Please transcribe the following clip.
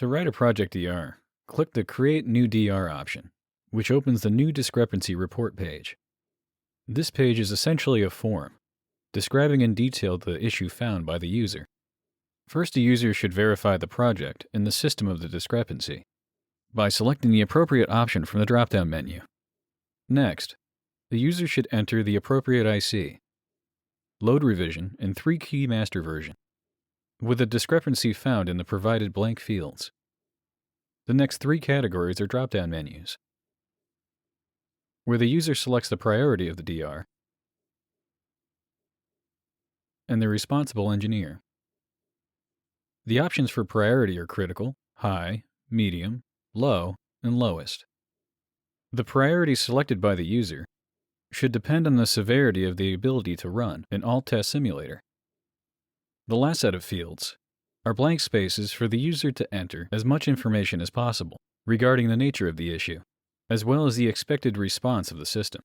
To write a project DR, click the Create New DR option, which opens the New Discrepancy Report page. This page is essentially a form, describing in detail the issue found by the user. First, the user should verify the project and the system of the discrepancy by selecting the appropriate option from the drop-down menu. Next, the user should enter the appropriate IC, load revision, and 3-key master version, with the discrepancy found in the provided blank fields. The next 3 categories are drop-down menus, where the user selects the priority of the DR and the responsible engineer. The options for priority are critical, high, medium, low, and lowest. The priority selected by the user should depend on the severity of the ability to run an alt test simulator. The last set of fields are blank spaces for the user to enter as much information as possible regarding the nature of the issue, as well as the expected response of the system.